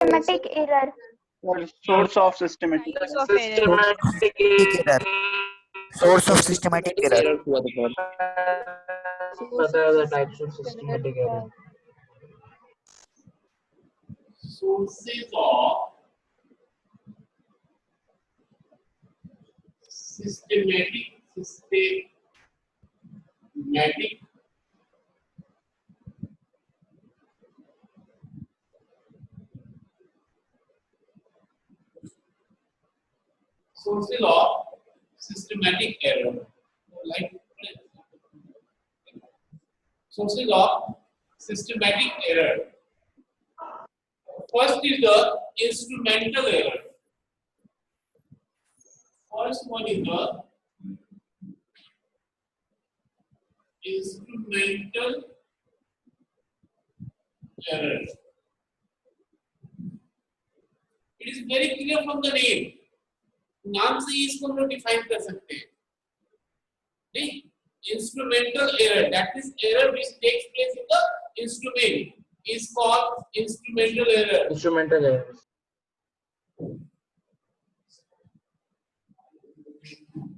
Systematic error. Or source of systematic. Types of error. Systematic error. Source of systematic error. What are the types of systematic error? Sources of systematic sources of systematic error, like sources of systematic error. First is the instrumental error. First one is the instrumental error. It is very clear from the name. नाम से ही इसको हम लोग define कर सकते हैं. नहीं, instrumental error, that is error which takes place in the instrument, is called instrumental error. Instrumental error.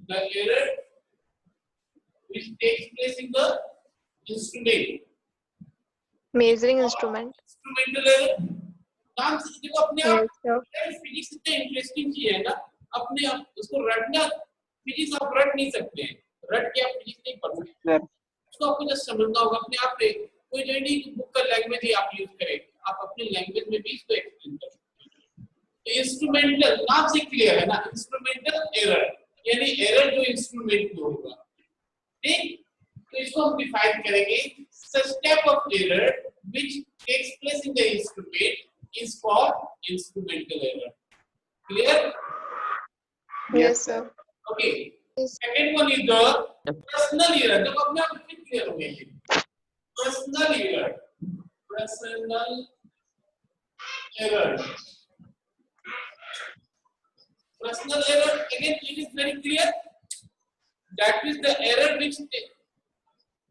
The error which takes place in the instrument. Measuring instrument. Instrumental error. नाम से देखो अपने आप फिजिक्स इतना इंटरेस्टिंग चीज है ना, अपने आप उसको रटना, फिजिक्स आप रट नहीं सकते हैं, रट के आप फिजिक्स नहीं पढ़ सकते, उसको आपको जस्ट समझना होगा अपने आप पे. कोई जो नहीं बुक का लैंग्वेज ही आप यूज करें, आप अपने लैंग्वेज में भी इसको एक्सप्लेन कर सकते हैं. इंस्ट्रूमेंटल नाम से क्लियर है ना, इंस्ट्रूमेंटल एरर यानी एरर जो इंस्ट्रूमेंट में होगा. ठीक, तो इसको हम डिफाइन करेंगे. such type of error which takes place in the instrument is called instrumental error. Clear? Yes, sir. Okay. Second one is the personal error. जब अपने आप फिर clear हो गया ये. Personal error. Personal error. Personal error, again it is very clear. That is the error which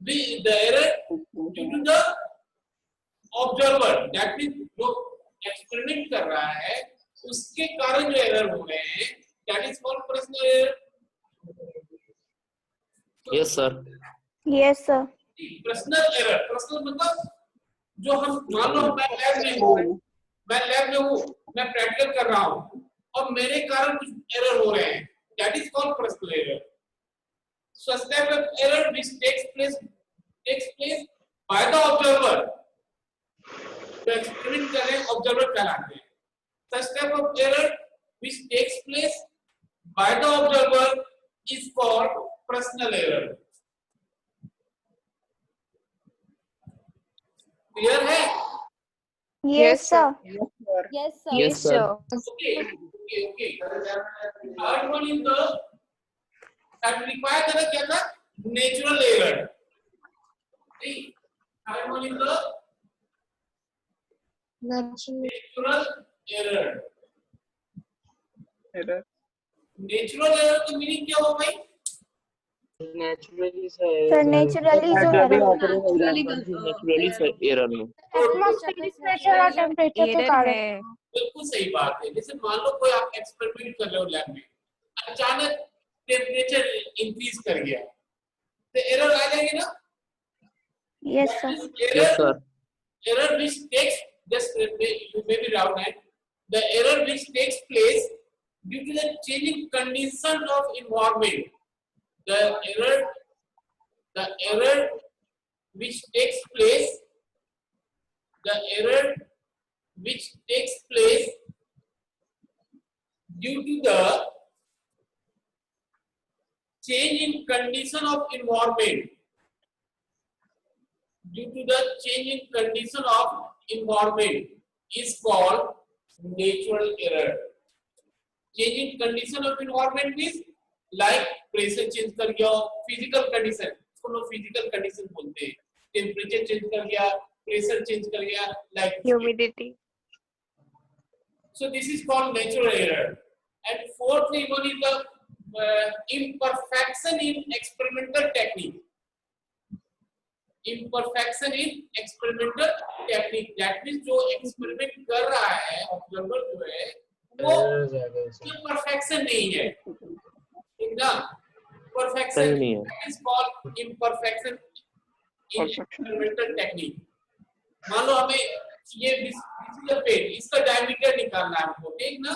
the error due to the observer. That is जो experiment कर रहा है उसके कारण जो error हो रहे हैं, that is called personal error. Yes, sir. Yes, sir. Personal error. Personal मतलब जो हम मान लो मैं लैब में हूँ, मैं प्रैक्टिकल कर रहा हूँ और मेरे कारण कुछ एरर हो रहे हैं, that is called personal error. Such type of error which takes place by the observer. तो एक्सपेरिमेंट कर रहे हैं, ऑब्जर्वर कहलाते हैं. Such type of error which takes place by the observer is called personal error. Clear है? Yes, sir. Yes, sir. Yes, sir. Okay. Third one is the that required था क्या था? Natural error. See, third one is the natural error. Natural error का meaning क्या हुआ भाई? Naturally, Sir, naturally जो naturally sir, error में. Atmospheric pressure और टेम्परेचर के Error कारण. है. बिल्कुल सही बात है. जैसे मान लो कोई आप एक्सपेरिमेंट कर रहे हो लैब में, अचानक टेम्परेचर इंक्रीज कर गया, तो एरर आ जाएगी ना? Yes, sir. Yes, sir. Error which takes just you may be wrong, right? The error which takes place due to the changing condition of environment. The error which takes place due to the change in condition of environment. Due to the change in condition of environment is called natural error. Change in condition of environment means like pressure change कर गया, physical condition, इसको लोग physical condition बोलते हैं. Temperature change कर गया, pressure change कर गया, like Humidity. so this is called natural error. And fourthly, one is the imperfection in experimental technique. imperfection in experimental technique. That means जो experiment कर रहा है observer जो है वो imperfection नहीं है, ठीक ना? Perfection नहीं है। is called imperfection in experimental technique. मान लो हमें ये पेन इसका डायमीटर निकालना है हमको, ठीक ना?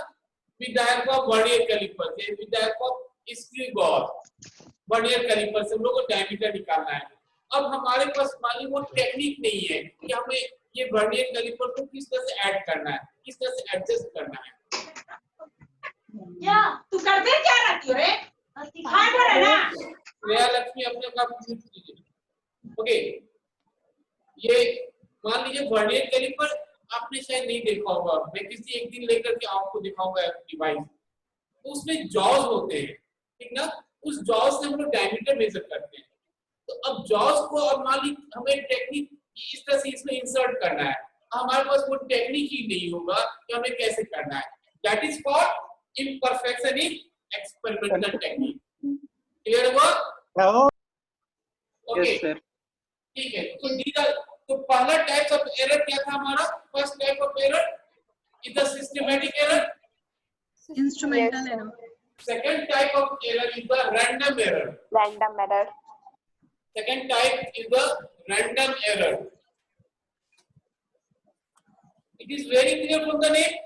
With the help of vernier caliper से, with the help of screw gauge vernier caliper से हम लोग को डायमीटर निकालना है। अब हमारे पास मान ली वो टेक्निक नहीं है कि हमें ये वर्नियर कैलिपर को किस तरह से ऐड करना है, किस तरह से एडजस्ट करना है। क्या तू करते क्या रहती हो रे? सिखा रहा है ना। श्रेया लक्ष्मी अपने आप म्यूट कीजिए। ओके, ये मान लीजिए वर्नियर कैलिपर आपने शायद नहीं देखा होगा, मैं किसी एक दिन लेकर के आपको दिखाऊंगा डिवाइस, तो उसमें जॉज होते हैं, ठीक ना? उस जॉज से हम लोग डायमीटर मेजर करते हैं। तो अब जॉज को अब मान लीजिए हमें टेक्निक इस तरह से इसमें इंसर्ट करना है, हमारे पास वो टेक्निक ही नहीं होगा कि हमें कैसे करना है। That is called imperfection in experimental technique. Clear हुआ? Okay, Yes, sir. ठीक है। तो पहला टाइप ऑफ एरर क्या था हमारा? First type of error is the systematic error, instrumental error. Second type of error is the random error, Random error. second type is the random error. It is very clear from the name,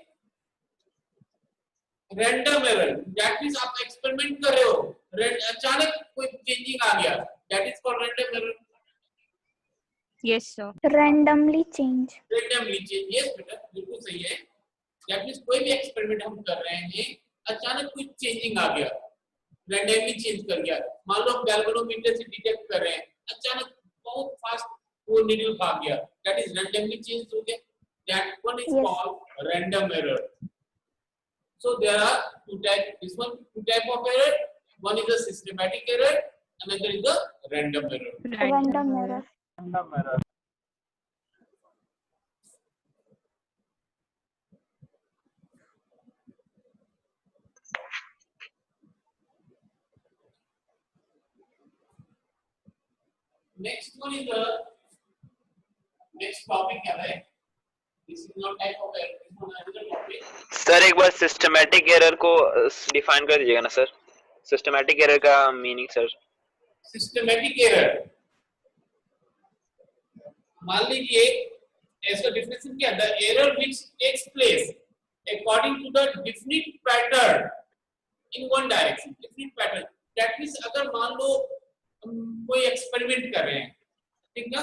random error. That means आप experiment कर रहे हो, अचानक कोई changing आ गया, that is called random error. Yes, sir. Randomly change. Randomly change, yes बेटा, बिल्कुल सही है। That means कोई भी experiment हम कर रहे हैं, अचानक कोई changing आ गया, रैंडमली चेंज कर गया। मान लो हम गैल्वेनोमीटर से डिटेक्ट कर रहे हैं, अचानक बहुत फास्ट वो नीडल भाग गया, दैट इज रैंडमली चेंज हो गया। That one is called random error. So there are two type, this one two type of error, one is a systematic error, another is a random error. Random error. Next one is the next topic क्या है? This is not type of error, this one another topic. Sir एक बार systematic error को define कर दीजिएगा ना sir, systematic error का meaning sir. Systematic error, मान लीजिए इसका डेफिनेशन क्या है? The error which takes place according to the definite pattern in one direction. Definite pattern that means अगर मान लो कोई एक्सपेरिमेंट कर रहे हैं, ठीक ना?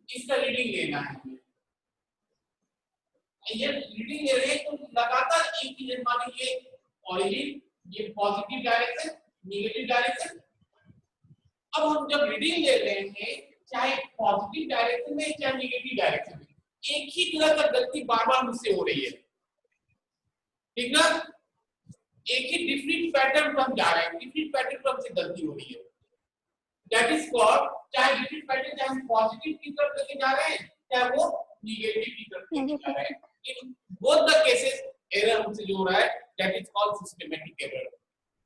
इसका रीडिंग लेना है, ये रीडिंग ले रहे हैं तो लगातार एक ही, मान लीजिए ऑरिजिन, ये पॉजिटिव डायरेक्शन, नेगेटिव डायरेक्शन। अब हम जब रीडिंग ले रहे हैं, चाहे पॉजिटिव डायरेक्शन में चाहे नेगेटिव डायरेक्शन में, एक ही तरह का गलती बार बार मुझसे हो रही है, ठीक ना? एक ही डिफरेंट पैटर्न पर हम जा रहे हैं, डिफरेंट पैटर्न पर हमसे गलती हो रही है। दैट इज कॉल्ड, चाहे डिफरेंट पैटर्न चाहे हम पॉजिटिव की तरफ लेके जा रहे हैं, चाहे वो नेगेटिव की तरफ लेके जा रहे हैं, in both the cases error हमसे जो हो रहा है, that is called systematic error.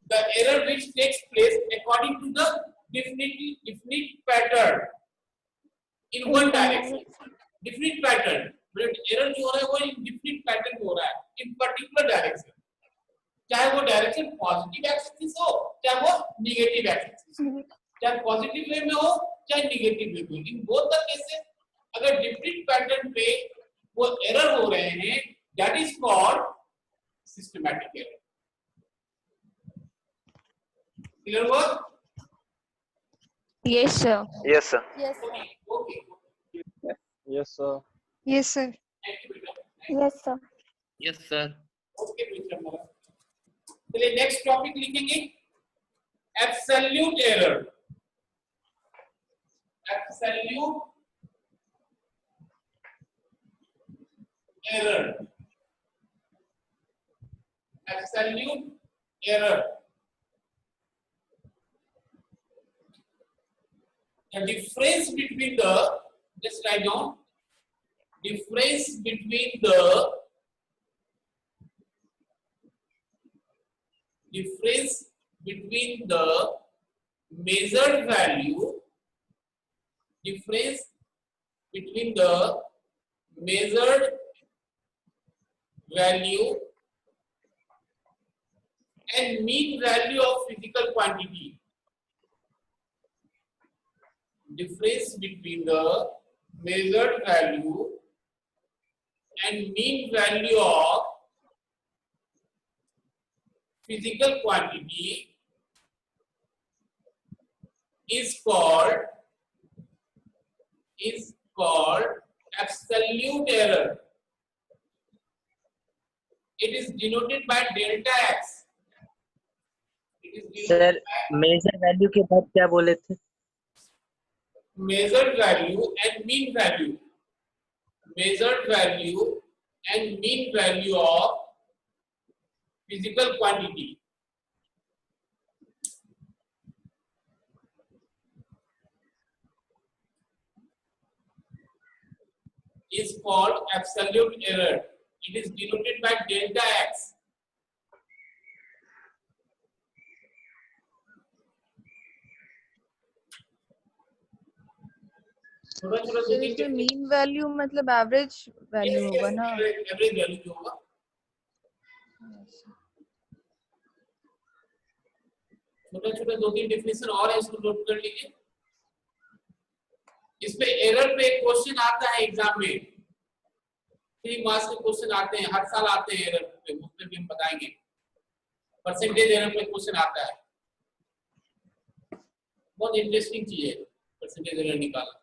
The error which takes place according to the definite pattern in one direction, definite pattern, but error जो हो रहा है वो in definite pattern में हो रहा है, in particular direction, चाहे वो डायरेक्शन पॉजिटिव एक्सिस हो चाहे वो नेगेटिव एक्सिस, चाहे पॉजिटिव वे में हो चाहे नेगेटिव वे में हो, इन बोथ द केसेस अगर डिफरेंट पैटर्न पे वो एरर हो रहे हैं, that is called systematic error. Clear हुआ? Yes, sir. Yes sir. Yes, sir. Okay. Yes, sir. Yes, sir. Thank you, बेटा. Yes, sir. Yes, sir. Okay mister मोरा, चलिए नेक्स्ट टॉपिक लिखेंगे absolute error. Absolute error, absolute error, the difference between the, just write down, difference between the measured value difference between the measured value and mean value of physical quantity. Difference between the measured value and mean value of physical quantity is called absolute error. It is denoted by delta x. It is sir denoted major value के बाद क्या बोले थे? measured value and mean value. Measured value and mean value of physical quantity. Is called absolute error. It is denoted by delta x. इसमें mean value मतलब average value होगा ना? Average value जो होगा छोटा दो तीन डेफिनेशन और है, इसको नोट कर लीजिए। इसमें एरर पे एक क्वेश्चन आता है एग्जाम में, 3 मार्क्स के क्वेश्चन आते हैं, हर साल आते हैं एरर पे, उसमें भी हम बताएंगे। परसेंटेज एरर पे क्वेश्चन आता है, बहुत इंटरेस्टिंग चीज है परसेंटेज एरर निकालना।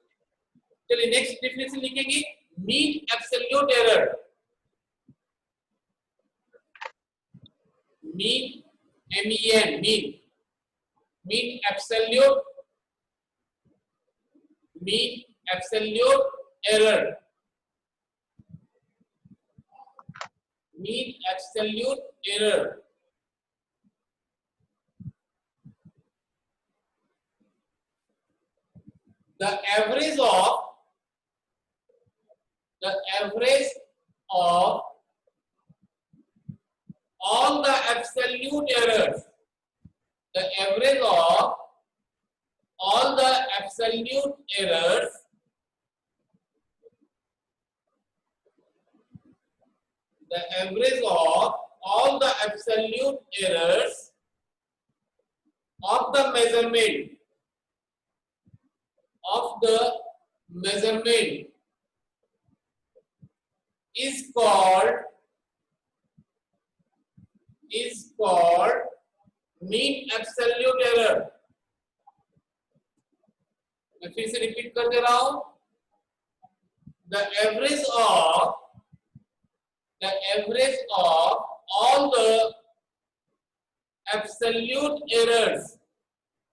चलिए नेक्स्ट डेफिनेशन लिखेंगे, mean absolute error. Mean MEN mean absolute error. Mean absolute error. The average of all the absolute errors. The average of all the absolute errors of the measurement is called mean absolute error. मैं फिर से repeat कर दे रहा हूं, the average of all the absolute errors,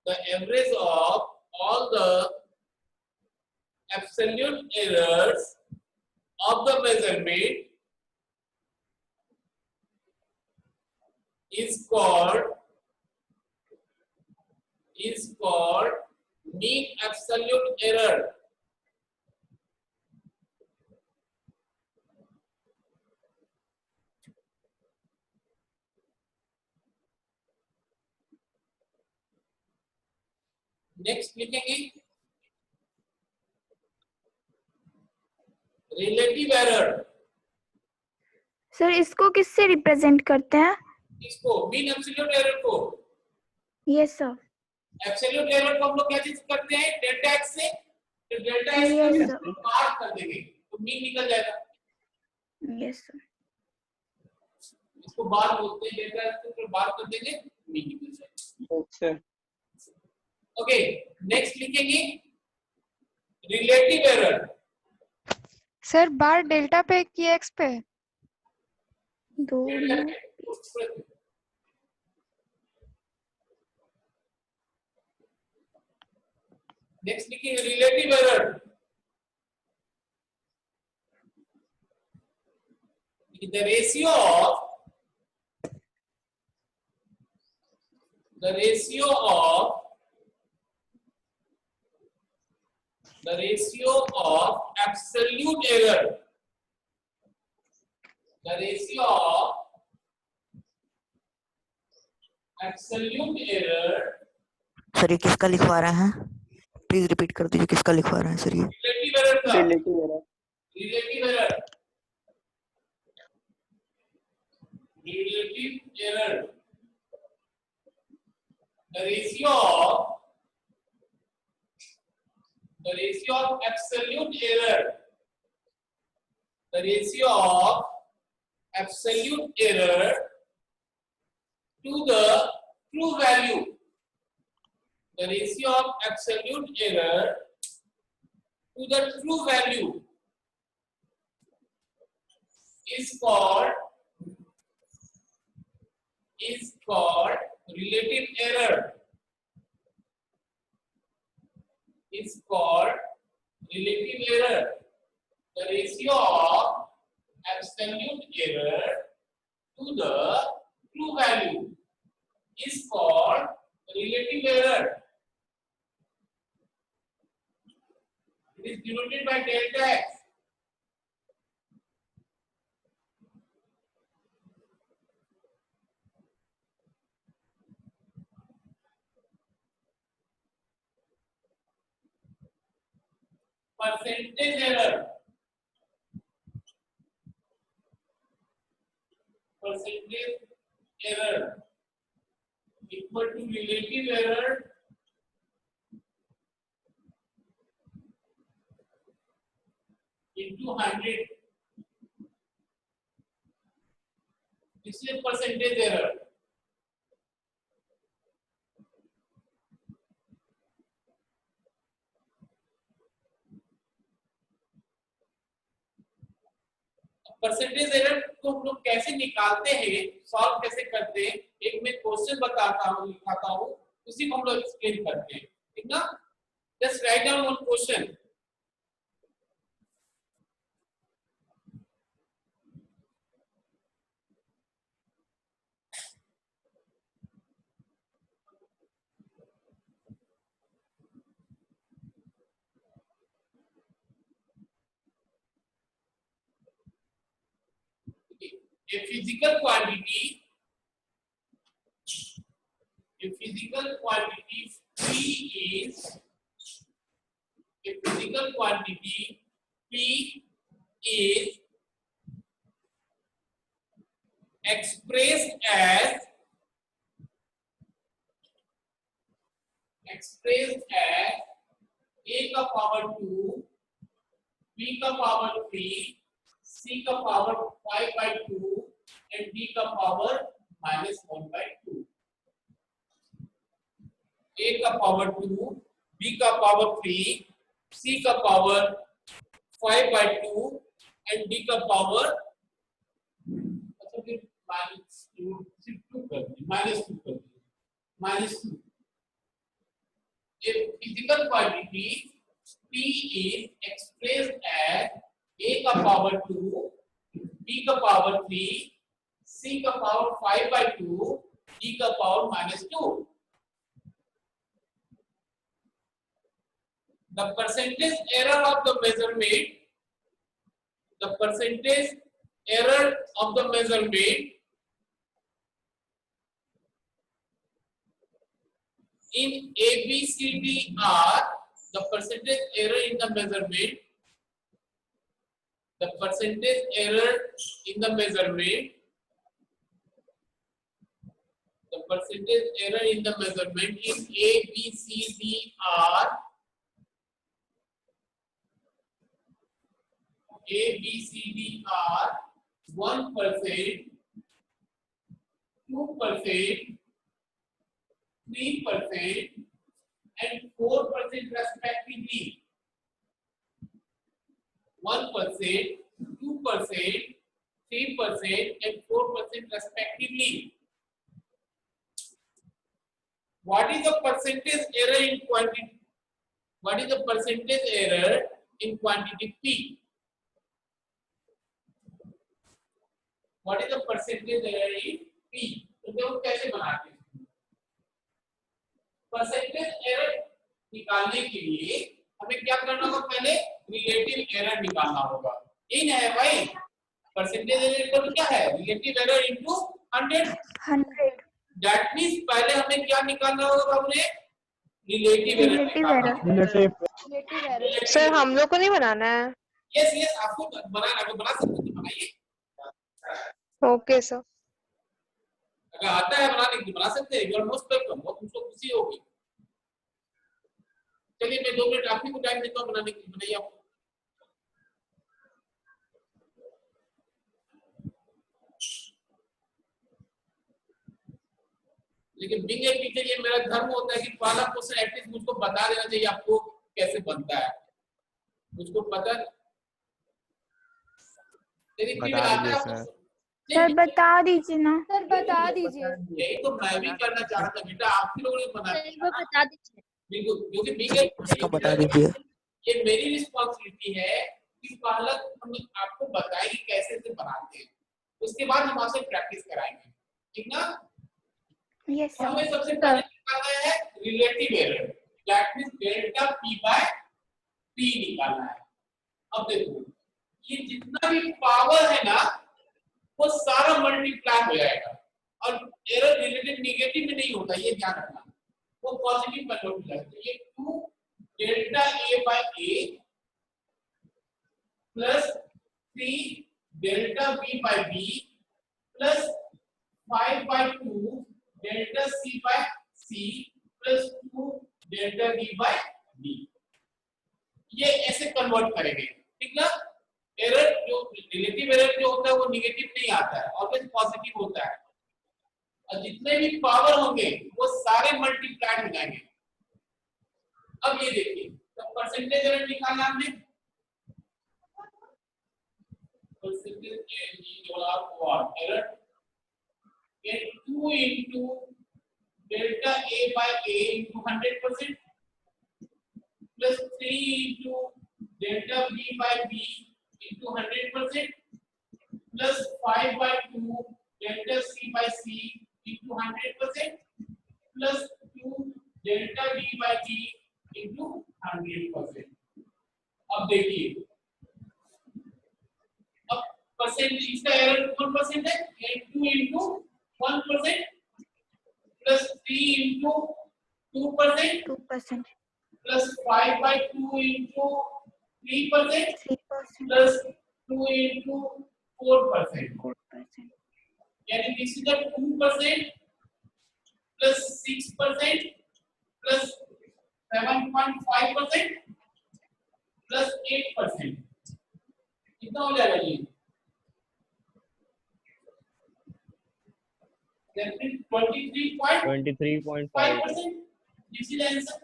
the average of all the absolute errors of the measurement is called mean absolute error. Next लिखेंगे relative error. Sir इसको किससे represent करते हैं? इसको मीन एब्सोल्यूट एरर को। Yes sir. एब्सोल्यूट एरर को हम लोग क्या चीज करते हैं, डेल्टा एक्स से, तो डेल्टा एक्स को बाहर कर देंगे तो मीन निकल जाएगा। Yes sir. इसको बार बोलते हैं, डेल्टा एक्स को बार कर देंगे मीन निकल जाएगा। अच्छा ओके नेक्स्ट लिखेंगे रिलेटिव एरर। सर बार डेल्टा पे कि एक्स पे? दो नेक्स्ट लिखेंगे relative error. the ratio of absolute error, the ratio of absolute error। Sir ये किसका लिखवा रहा है? प्लीज रिपीट कर दीजिए किसका लिखवा रहे हैं सर ये? रिलेटिव एरर का, relative error, relative error, relative error, the ratio of absolute error, the ratio of absolute error to the true value, the ratio of absolute error to the true value is called relative error, is called relative error. The ratio of absolute error to the true value is called relative error. It is denoted by delta x. Percentage error, percentage error equal to relative error into 100. This is percentage error. Percentage error को हम लोग कैसे निकालते हैं, solve कैसे करते हैं, एक मैं क्वेश्चन बताता हूँ, लिखाता हूँ, उसी को हम लोग एक्सप्लेन करते हैं, ठीक ना? Just write down one question. A physical quantity P is expressed as a का पावर 2, b का पावर 3, c का पावर 5/2 and d का पावर -1/2. a का पावर 2, b का पावर 3, c का पावर 5/2 and d का पावर, अच्छा फिर -2 कर दिए, -2. A physical quantity P is expressed as a का पावर 2, b का पावर 3, c का पावर 5/2, d का power -2. The percentage error of the measurement, in ABCD are the percentage error in the measurement, in ABCD are 1%, 2%, 3% and 4% respectively. 1%, 2%, 3% and 4% respectively. What is the percentage error in quantity? What is the percentage error in quantity P? What is the percentage error in P? तो देखो कैसे बनाते हैं. Percentage error निकालने के लिए हमें क्या करना होगा, पहले रिलेटिव एरर निकालना होगा. इन है भाई, परसेंटेज एरर इक्वल क्या है, relative error into 100. That means पहले हमें क्या निकालना होगा, हमने रिलेटिव एरर। रिलेटिव सर हम लोग को नहीं बनाना है। यस यस, आपको बनाना, अगर बना सकते तो बनाइए। Okay sir. अगर आता है बनाने की बना सकते हैं, यू आर मोस्ट वेलकम, बहुत मुझको खुशी होगी। चलिए मैं 2 मिनट आप ही को टाइम देता हूँ बनाने के लिए, बनाइए आप। लेकिन बिंग ए टीचर ये मेरा धर्म होता है कि पहला क्वेश्चन एटलीस्ट मुझको बता देना चाहिए आपको कैसे बनता है, मुझको पता। सर बता दीजिए ना। सर बता दीजिए। यही तो मैं भी करना चाह रहा था बेटा, आप ही लोगों ने बनाया। सर वो बता दीजिए। बिल्कुल, क्योंकि बिंग ए उसका बता दीजिए। ये मेरी रिस्पांसिबिलिटी है कि पहला हम आपको बताएंगे कैसे से बनाते हैं, उसके बाद हम आपसे प्रैक्टिस कराएंगे, ठीक ना? यस हमें सर। सबसे पहले निकालना है relative error, that means delta p by p निकालना है। अब देखो ये जितना भी पावर है ना वो सारा मल्टीप्लाई हो जाएगा, और एरर रिलेटिव नेगेटिव में नहीं होता, ये ध्यान रखना, वो पॉजिटिव कन्वर्ट हो जाएगा। तो ये 2 delta a by a plus 3 delta b by b plus 5 by 2 delta c by c plus 2 delta d by d, ये ऐसे कन्वर्ट करेंगे, ठीक ना? एरर जो रिलेटिव एरर जो होता है वो नेगेटिव नहीं आता है, ऑलवेज पॉजिटिव होता है, और जितने भी पावर होंगे वो सारे मल्टीप्लाई हो जाएंगे। अब ये देखिए, तो परसेंटेज एरर निकालना हमने, परसेंटेज एरर ये 2 into delta a by a into 100% plus 3 into delta b by b into 100% plus 5 by 2 delta c by c into 100% plus 2 delta d by d into 100%। अब देखिए, अब परसेंट इसका error 1% है, 2 into 1% plus 3 into 2% 2%, plus 5 by 2 into 3% 3%, plus 2 into 4%, 4%, यानी this is 2% plus 6% plus 7.5% plus 8%, कितना हो जाएगा ये? That means 23.5%. This is the answer.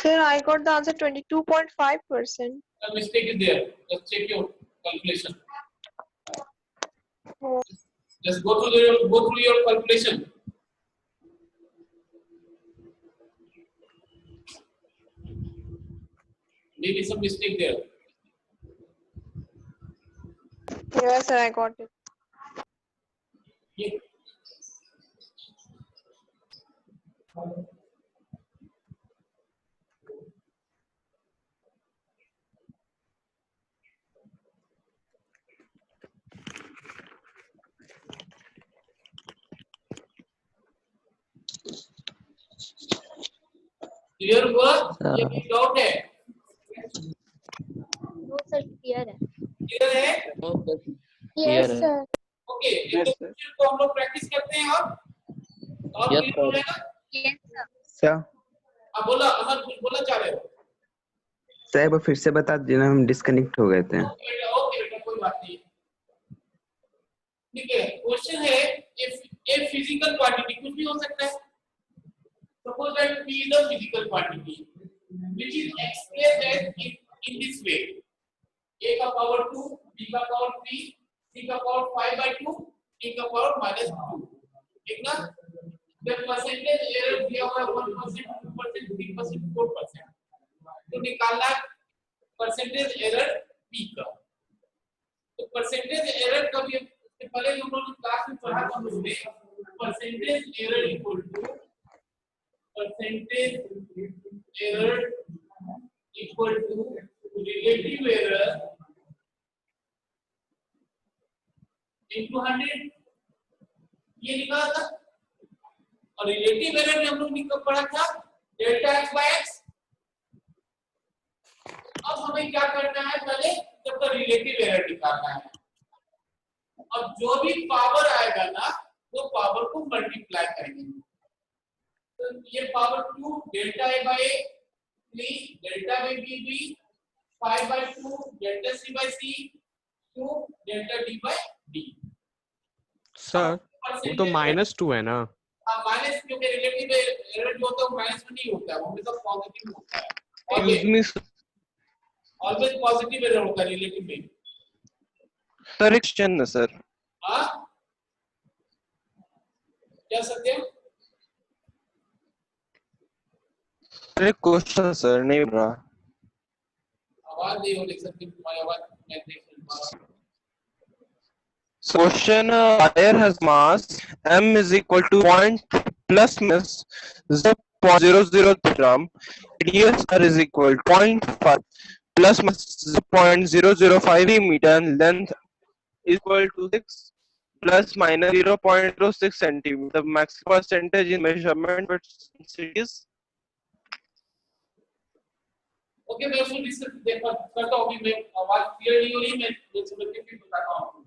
Sir, I got the answer 22.5%. A mistake is there. Just check your calculation. Just go through your calculation. Maybe some mistake there. Yes, sir, I got it. Yeah. Clear हुआ? ये भी doubt है? No sir clear है। Clear है? Yes sir. Okay, ये question को हम लोग प्रैक्टिस करते हैं और क्लियर हो जाएगा? Yes sir. सर आप बोला, अमर कुछ बोलना चाह रहे हो? सर एक बार फिर से बता दीजिए, हम डिस्कनेक्ट हो गए थे। ओके बेटा, कोई बात नहीं। ठीक है, क्वेश्चन है ए फिजिकल क्वांटिटी, कुछ भी हो सकता है। Suppose that P is a physical quantity which is expressed as in this way: A का power 2, B का power 3, C का power 5 by 2, D का power -2, ठीक ना? The percentage error दिया हुआ है 1%, 2%, 3%, 4%। तो निकालना percentage error P का। तो percentage error का भी पहले हम लोग क्लास में पढ़ा था, उसमें percentage error equal to percentage error equal to relative error into 100 ये निकाला था। और रिलेटिव एरर में हम लोग निकाल पढ़ा था डेल्टा x by x। अब हमें क्या करना है, पहले सबका रिलेटिव एरर निकालना है और जो भी पावर आएगा ना वो पावर को मल्टीप्लाई करेंगे। तो ये power 2 delta a by a 3 delta b b 5 by 2 delta c by c 2 delta d by d। Sir वो तो -2 है ना। हाँ माइनस, क्योंकि रिलेटिव एरर जो होता है वो माइनस में नहीं होता है, वो हमेशा पॉजिटिव होता है। ऑलवेज पॉजिटिव एरर होता है रिलेटिव में। सर एक क्वेश्चन है सर। हाँ क्या सत्य? एक क्वेश्चन सर, नहीं बन रहा। आवाज नहीं हो रही सर, तुम्हारी आवाज मैं देख नहीं पा रहा। Question: wire has mass m is equal to point plus minus 0.003 gram. Radius r is equal to 0.5 plus minus 0.005 meter. And length is equal to 6 plus minus 0.06 centimeter. The maximum percentage in measurement is. Okay मैं उसको discuss करता हूँ। मैं आवाज clear नहीं हो रही, मैं समझ के फिर बताता हूँ।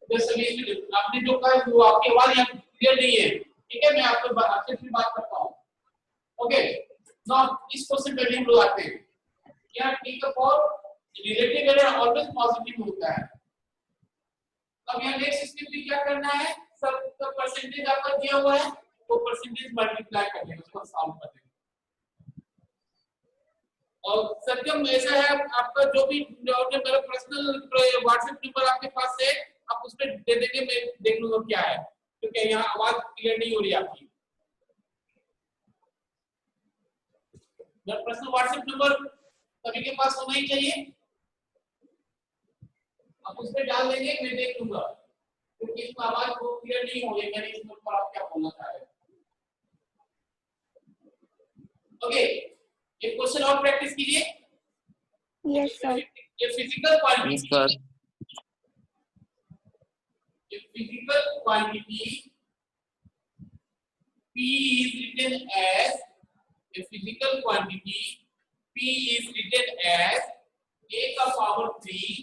आपने जो कहा वो आपकी आवाज यहाँ क्लियर नहीं है, ठीक है? मैं आपसे फिर बात करता हूँ। ओके नाउ इस क्वेश्चन पे हम लोग आते हैं। यहाँ ठीक है, for relative error always positive होता है। अब यहाँ नेक्स्ट स्टेप में क्या करना है, सब परसेंटेज आपका दिया हुआ है वो परसेंटेज मल्टीप्लाई कर देंगे, उसको सॉल्व कर देंगे। और सत्यम ऐसा है, आपका जो भी मेरा पर्सनल व्हाट्सएप नंबर आपके पास है, आप उस पे दे देंगे, मैं देख लूंगा क्या है, क्योंकि यहाँ आवाज क्लियर नहीं हो रही आपकी। मेरा पर्सनल व्हाट्सएप नंबर सभी के पास होना ही चाहिए, आप उस पे डाल देंगे, मैं देख लूंगा, क्योंकि इसमें आवाज को क्लियर नहीं हो रही। मैंने इस नंबर पर आप क्या बोलना चाह रहे हैं। ओके एक क्वेश्चन और प्रैक्टिस कीजिए। Yes, sir. ये physical quantity P is written as a physical quantity P is written as a का पावर 3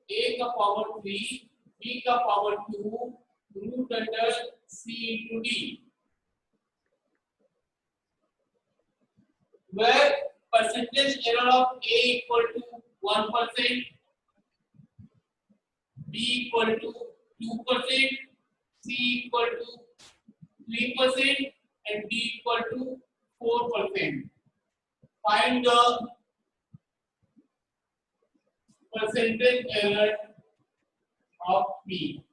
a का पावर 3 b का power 2 root under c into d, where percentage error of a equal to 1%, b equal to 2%, c equal to 3%, and d equal to 4%. Find the percentage error of p.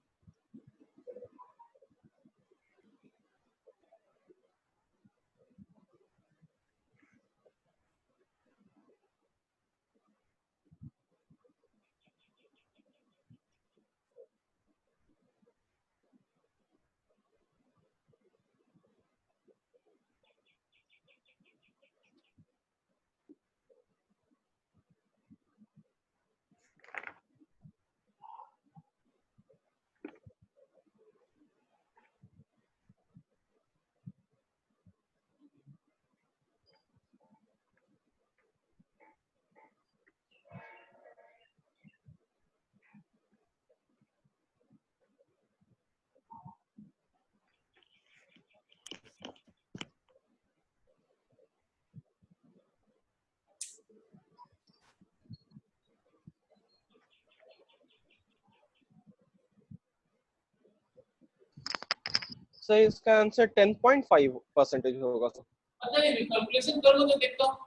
Sir इसका answer 10.5% होगा sir. अच्छा ये calculation कर लो तो देखता हूँ।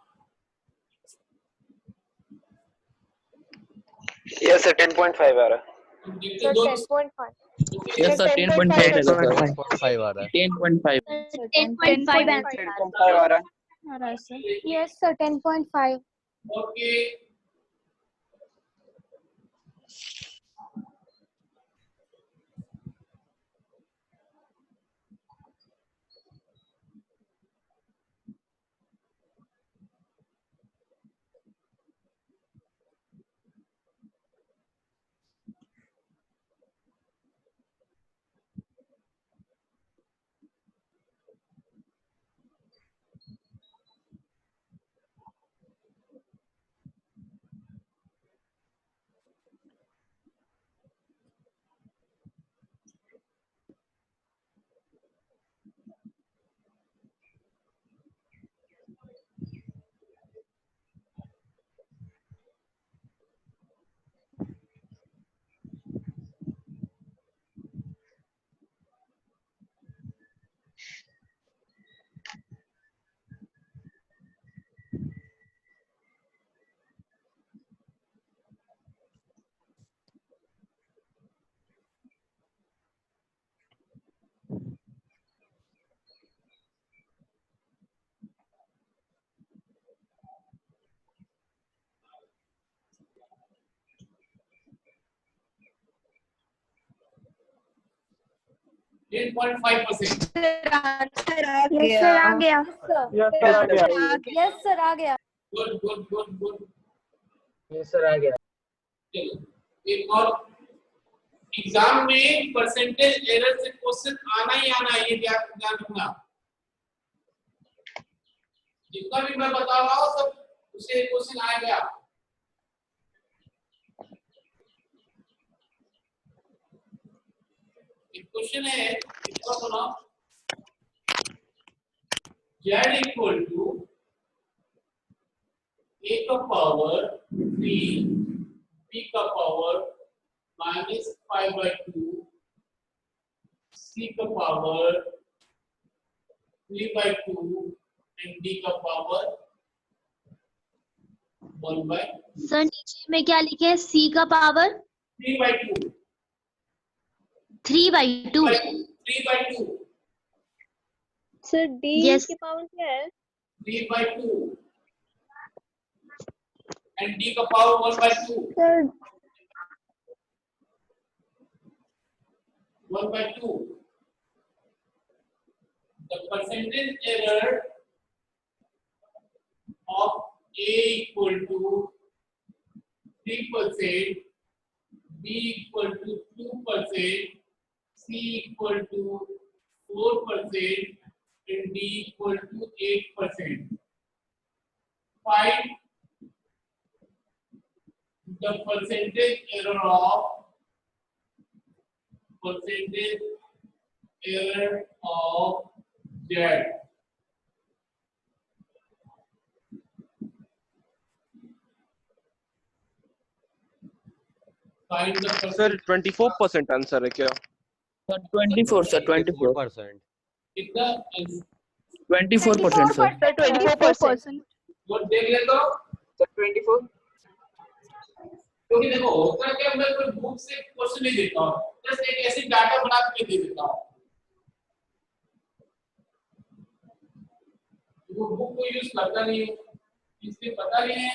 Yes sir 10.5 आ रहा है। देखते Sir, दो 10.5. यस सर 10.5 है सर। 10.5 आ रहा है। 10.5 10.5 आंसर 10.5 आ रहा है। Yes, sir, 10.5. Okay 10.5%. Yes sir, आ गया. Yes sir, आ गया. Good. Yes sir, आ गया. चलो एक और एग्जाम में परसेंटेज एरर से क्वेश्चन आना ही आना है, ये ध्यान रखना. जितना भी मैं बता रहा हूँ सब उसे क्वेश्चन आएगा. एक क्वेश्चन है इसका सुनो. z इक्वल टू a का पावर 3 b का पावर -5/2 c का पावर 3/2 and d का पावर 1/2. सर नीचे में क्या लिखे हैं? c का पावर 3/2. 3/2. 3/2. Sir D Yes. की पावर क्या है? 3/2 and d का power 1/2. Sir, 1/2. The percentage error of A equal to 3%, B equal to 2%, C equal to 4%, and D equal to 8%. Find the percentage error of Z. Find the sir percentage. 24% answer है क्या? Sir, 24 sir, 24%. कितना 24% sir. 24%. वो देख लेता हूँ. Sir, 24. क्योंकि देखो होता क्या, मैं कोई बुक से क्वेश्चन नहीं देता हूँ, जस्ट एक ऐसी डाटा बना के दे देता हूँ. वो बुक को यूज करता नहीं है, इसलिए पता नहीं है.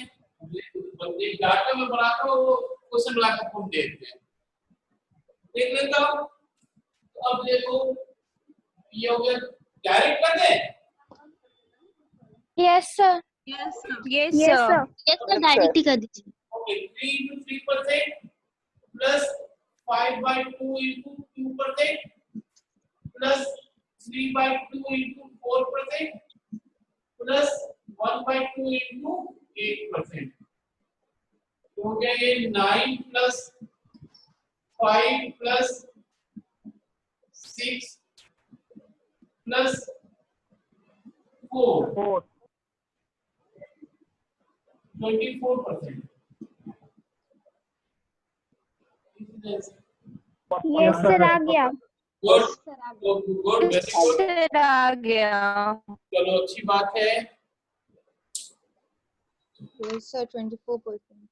एक डाटा में बनाता हूँ, वो क्वेश्चन बना के खुद देते हैं. देख लेता हूँ. तो अब देखो ये हो गया. डायरेक्ट कर दे. Yes sir. Yes, sir. Yes yes sir. sir. yes sir, direct ही कर दीजिए. Okay, 3 into 3% plus 5/2 into 2% plus 3/2 into 4% plus 1/2 into 8%. तो हो गया ये 9 plus 5 plus 6 plus 4. 24%. Yes sir, आ गया. Good. Good. Very good. Sir आ गया. चलो अच्छी बात है. Yes sir, 24%.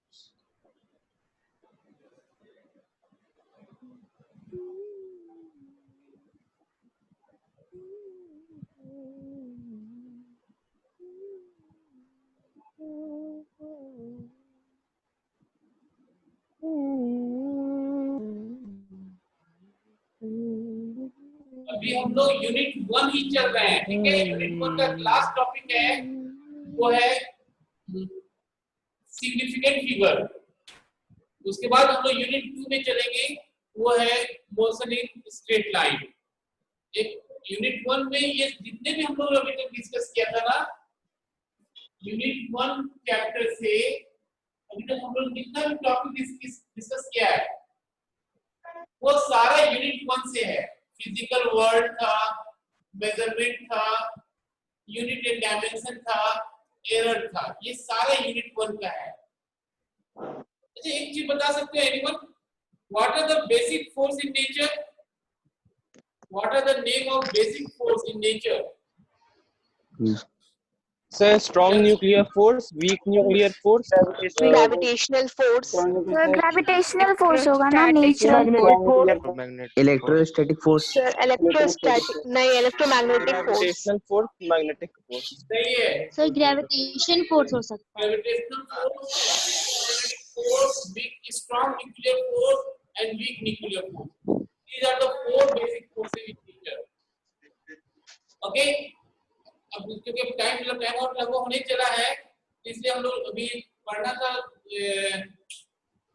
अभी हम लोग यूनिट 1 ही चल रहे हैं, ठीक है. यूनिट 1 का लास्ट टॉपिक है, वो है सिग्निफिकेंट फिगर. उसके बाद हम लोग यूनिट 2 में चलेंगे, वो है मोशन इन स्ट्रेट लाइन. एक यूनिट 1 में ये जितने भी हम लोग अभी तक डिस्कस किया था ना, यूनिट 1 चैप्टर से अभी तक हम लोग जितना भी टॉपिक डिस्कस किया है, वो सारा यूनिट 1 से है. फिजिकल वर्ल्ड था, मेजरमेंट था, यूनिट एंड डायमेंशन था, एरर था, ये सारा यूनिट 1 का है. अच्छा एक चीज बता सकते हैं anyone? What are the basic force in nature? What are the name of basic force in nature? Sir, strong nuclear force, weak nuclear force, Gravitational force. Sir, gravitational force होगा ना, nature. Electrostatic force. Sir, electrostatic. नहीं, electromagnetic force. gravitational force, magnetic force. सही है. Sir gravitation force हो सकता है. Gravitational force, magnetic force, weak, strong nuclear force and weak nuclear force. These are the 4 basic forces in nature. Okay, अब क्योंकि time और लगभग होने चला है, इसलिए हम लोग अभी पढ़ना था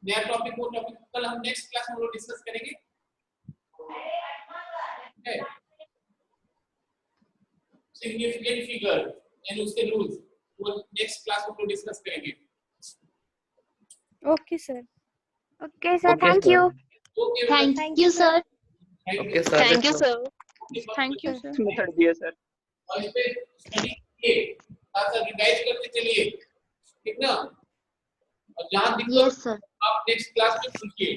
नया टॉपिक, वो टॉपिक कल हम नेक्स्ट क्लास में हम लोग डिस्कस करेंगे। सिग्निफिकेंट फिगर एंड उसके रूल्स वो नेक्स्ट क्लास में हम लोग डिस्कस करेंगे। Okay sir. Okay sir, thank you. Thank you sir. Okay sir, thank you sir. Thank you sir. Method दिया सर। और इस पे स्टडी कीजिए, साथ रिवाइज करते चलिए, ठीक ना? और जहां दिक्कत यस सर। आप नेक्स्ट क्लास में पूछिए।